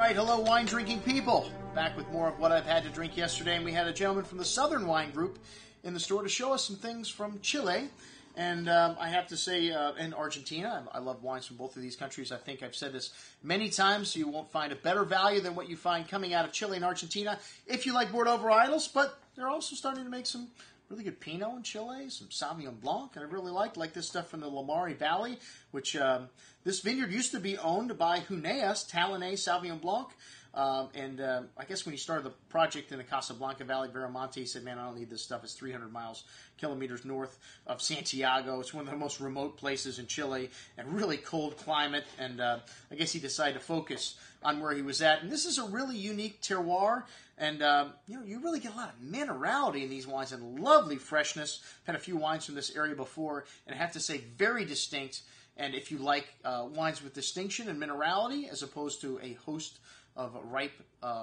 right, hello wine drinking people. Back with more of what I've had to drink yesterday, and we had a gentleman from the Southern Wine Group in the store to show us some things from Chile. And I have to say, in Argentina, I love wines from both of these countries. I think I've said this many times, so you won't find a better value than what you find coming out of Chile and Argentina if you like Bordeaux varietals, but they're also starting to make some really good Pinot in Chile, some Sauvignon Blanc, and I really like this stuff from the Lamari Valley, which this vineyard used to be owned by Huneas, Talinay Sauvignon Blanc. I guess when he started the project in the Casablanca Valley, Veramonte, he said, man, I don't need this stuff. It's 300 kilometers north of Santiago. It's one of the most remote places in Chile and really cold climate. And I guess he decided to focus on where he was at. And this is a really unique terroir. And, you really get a lot of minerality in these wines and lovely freshness. I've had a few wines from this area before, and I have to say, very distinct. And if you like wines with distinction and minerality as opposed to a host of ripe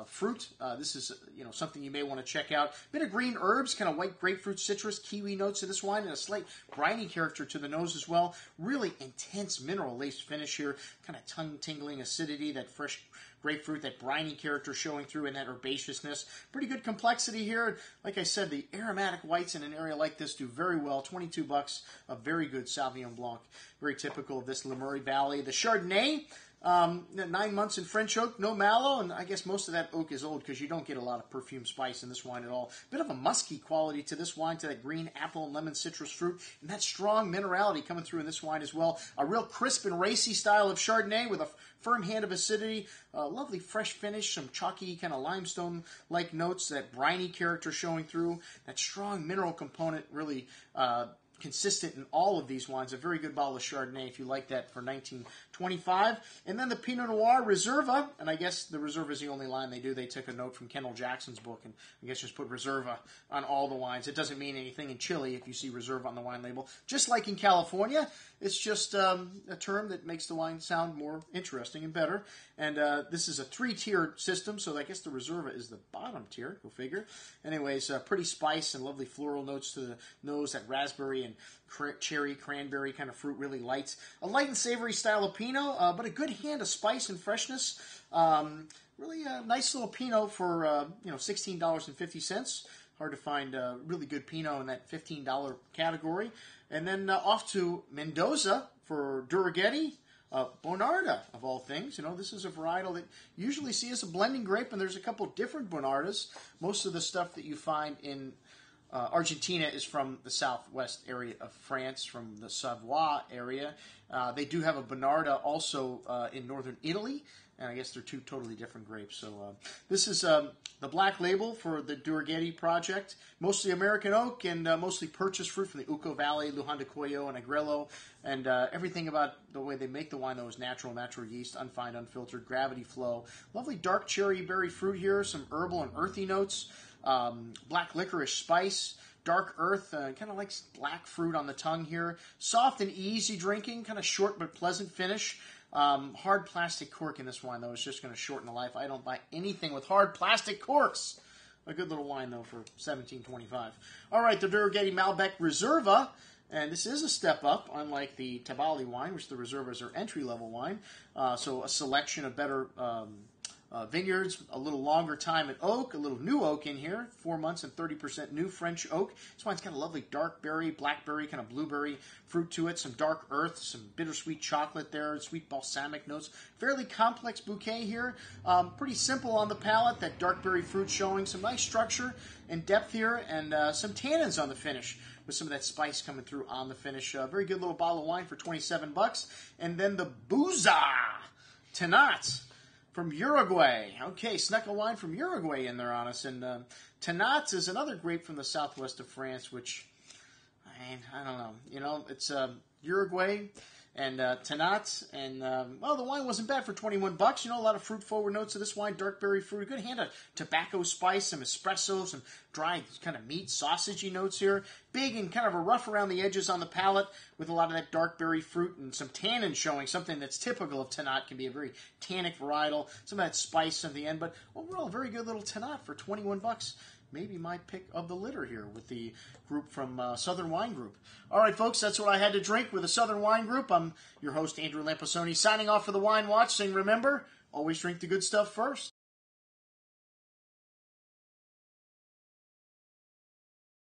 fruit, this is something you may want to check out. Bit of green herbs, kind of white grapefruit, citrus, kiwi notes to this wine, and a slight briny character to the nose as well. Really intense mineral-laced finish here, kind of tongue-tingling acidity, that fresh grapefruit, that briny character showing through in that herbaceousness. Pretty good complexity here. Like I said, the aromatic whites in an area like this do very well. $22, a very good Sauvignon Blanc. Very typical of this Lamari Valley. The Chardonnay, 9 months in French oak, no mallow, and I guess most of that oak is old because you don't get a lot of perfume spice in this wine at all. Bit of a musky quality to this wine, to that green apple and lemon citrus fruit, and that strong minerality coming through in this wine as well. A real crisp and racy style of Chardonnay with a firm hand of acidity, lovely fresh finish, some chalky kind of limestone-like notes, that briny character showing through, that strong mineral component really consistent in all of these wines. A very good bottle of Chardonnay if you like that for $19.25. And then the Pinot Noir Reserva, and I guess the Reserva is the only line they do. They took a note from Kendall Jackson's book and I guess just put Reserva on all the wines. It doesn't mean anything in Chile if you see Reserva on the wine label. Just like in California, it's just a term that makes the wine sound more interesting and better. And this is a 3-tiered system, so I guess the Reserva is the bottom tier, go figure. Anyways, pretty spice and lovely floral notes to the nose, that raspberry and cherry, cranberry kind of fruit, really light. A light and savory style of Pinot, but a good hand of spice and freshness. Really a nice little Pinot for $16.50. Hard to find really good Pinot in that $15 category. And then off to Mendoza for Durigutti. Bonarda, of all things. This is a varietal that you usually see as a blending grape, and there's a couple different Bonardas. Most of the stuff that you find in Argentina is from the southwest area of France, from the Savoie area. They do have a Bonarda also in northern Italy, and I guess they're two totally different grapes. So this is the black label for the Durigutti project. Mostly American oak and mostly purchased fruit from the Uco Valley, Luján de Cuello, and Agrello. And everything about the way they make the wine, though, is natural yeast, unfined, unfiltered, gravity flow. Lovely dark cherry berry fruit here, some herbal and earthy notes. Black licorice spice, dark earth, kind of like black fruit on the tongue here. Soft and easy drinking, kind of short but pleasant finish. Hard plastic cork in this wine, though, is just going to shorten the life. I don't buy anything with hard plastic corks. A good little wine, though, for $17.25. All right, the Durigutti Malbec Reserva. And this is a step up, unlike the Tabali wine, which the Reserva is their entry-level wine. So a selection of better vineyards, a little longer time at oak, a little new oak in here, 4 months and 30% new French oak. This wine's got a lovely dark berry, blackberry, kind of blueberry fruit to it, some dark earth, some bittersweet chocolate there, sweet balsamic notes. Fairly complex bouquet here. Pretty simple on the palate, that dark berry fruit showing some nice structure and depth here, and some tannins on the finish with some of that spice coming through on the finish. Very good little bottle of wine for $27. And then the Bouza Tanat from Uruguay. Okay, snuck a wine from Uruguay in there on us. And Tanat is another grape from the southwest of France, which, I don't know. It's Uruguay and Tanat. And, the wine wasn't bad for $21. A lot of fruit-forward notes of this wine. Dark berry fruit. A good hand of tobacco spice, some espresso, some dry kind of meat, sausagey notes here. Big and kind of a rough around the edges on the palate with a lot of that dark berry fruit and some tannin showing, something that's typical of Tanat. Can be a very tannic varietal. Some of that spice at the end. But overall, a very good little Tanat for $21. maybe my pick of the litter here with the group from Southern Wine Group. All right, folks, that's what I had to drink with the Southern Wine Group. I'm your host, Andrew Lamposoni, signing off for the Wine Watch, saying remember, always drink the good stuff first.